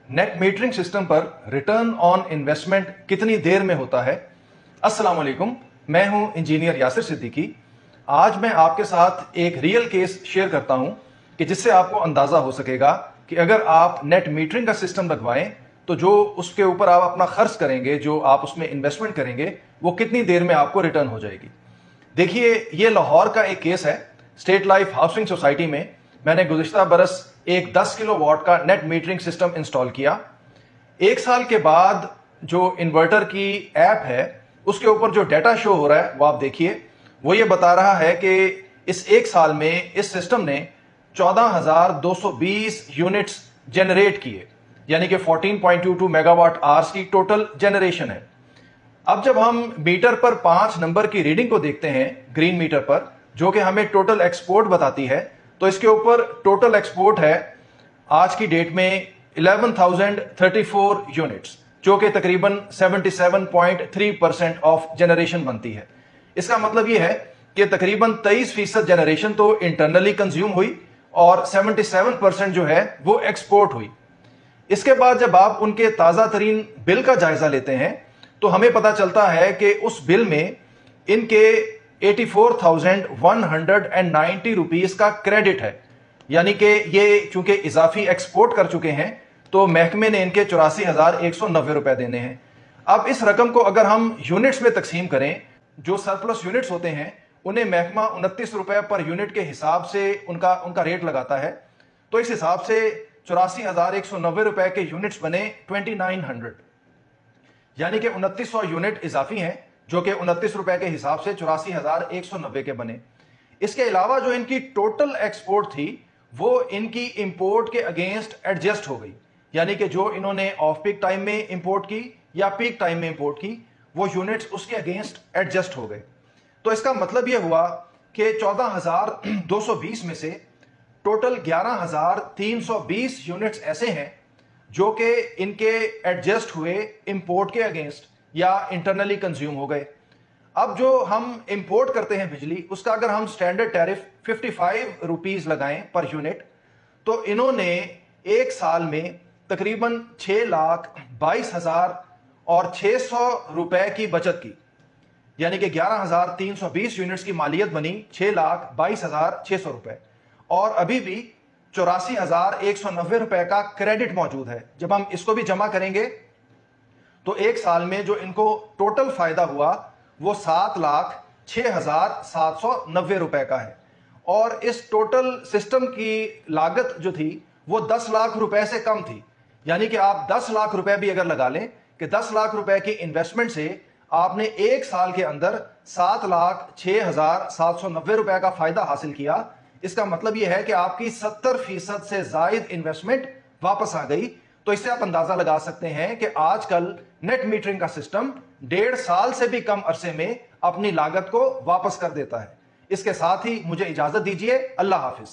Net metering system पर return on investment कितनी देर में होता है। अस्सलाम वालेकुम, मैं हूं इंजीनियर यासिर सिद्दीकी। आज मैं आपके साथ एक रियल केस शेयर करता हूं कि जिससे आपको अंदाजा हो सकेगा कि अगर आप नेट मीटरिंग का सिस्टम लगवाएं तो जो उसके ऊपर आप अपना खर्च करेंगे, जो आप उसमें इन्वेस्टमेंट करेंगे, वो कितनी देर में आपको रिटर्न हो जाएगी। देखिए, ये लाहौर का एक केस है। स्टेट लाइफ हाउसिंग सोसाइटी में मैंने गुज़िश्ता बरस एक 10 किलो वाट का नेट मीटरिंग सिस्टम इंस्टॉल किया। एक साल के बाद जो इन्वर्टर की ऐप है उसके ऊपर जो डाटा शो हो रहा है वो आप देखिए। वो ये बता रहा है कि इस एक साल में इस सिस्टम ने 14,220 यूनिट्स जनरेट किए, यानी कि 14.22 मेगावाट आवर्स की टोटल जनरेशन है। अब जब हम मीटर पर 5 नंबर की रीडिंग को देखते हैं, ग्रीन मीटर पर, जो कि हमें टोटल एक्सपोर्ट बताती है, तो इसके ऊपर टोटल एक्सपोर्ट है आज की डेट में 11,034 यूनिट्स, जो कि तकरीबन 77.3% ऑफ जनरेशन बनती है। इसका मतलब यह है कि तकरीबन 23% जनरेशन तो इंटरनली कंज्यूम हुई और 77% जो है वो एक्सपोर्ट हुई। इसके बाद जब आप उनके ताज़ा तरीन बिल का जायजा लेते हैं तो हमें पता चलता है कि उस बिल में इनके 84,190 रुपीस का क्रेडिट है, यानी कि ये चूंकि इजाफी एक्सपोर्ट कर चुके हैं तो महकमे ने इनके 84,190 रुपए देने हैं। अब इस रकम को अगर हम यूनिट्स में तकसीम करें, जो सरप्लस यूनिट्स होते हैं उन्हें महकमा 29 रुपए पर यूनिट के हिसाब से उनका रेट लगाता है। तो इस हिसाब से 84,190 रुपए के यूनिट्स बने 2900, यानी कि 2900 यूनिट इजाफी हैं, जो कि 29 रुपए के हिसाब से 84,190 के बने। इसके अलावा जो इनकी टोटल एक्सपोर्ट थी वो इनकी इंपोर्ट के अगेंस्ट एडजस्ट हो गई, यानी कि जो इन्होंने ऑफ पीक टाइम में इंपोर्ट की या पीक टाइम में इंपोर्ट की, वो यूनिट्स उसके अगेंस्ट एडजस्ट हो गए। तो इसका मतलब यह हुआ कि 14,220 में से टोटल 11,320 यूनिट्स ऐसे हैं जो कि इनके एडजस्ट हुए इंपोर्ट के अगेंस्ट या इंटरनली कंज्यूम हो गए। अब जो हम इंपोर्ट करते हैं बिजली, उसका अगर हम स्टैंडर्ड टैरिफ 55 रुपीस लगाएं पर यूनिट, तो इन्होंने एक साल में तकरीबन 6,22,600 रुपए की बचत की, यानी कि 11,320 यूनिट्स की मालियत बनी 6,22,600 रुपए, और अभी भी 84,190 रुपए का क्रेडिट मौजूद है। जब हम इसको भी जमा करेंगे तो एक साल में जो इनको टोटल फायदा हुआ वो 7,06,790 रुपए का है। और इस टोटल सिस्टम की लागत जो थी वो 10 लाख रुपए से कम थी, यानी कि आप 10 लाख रुपए भी अगर लगा लें कि 10 लाख रुपए की इन्वेस्टमेंट से आपने एक साल के अंदर 7,06,790 रुपए का फायदा हासिल किया। इसका मतलब यह है कि आपकी 70% से जायद इन्वेस्टमेंट वापस आ गई। तो इससे आप अंदाजा लगा सकते हैं कि आजकल नेट मीटरिंग का सिस्टम 1.5 साल से भी कम अरसे में अपनी लागत को वापस कर देता है। इसके साथ ही मुझे इजाजत दीजिए। अल्लाह हाफिज।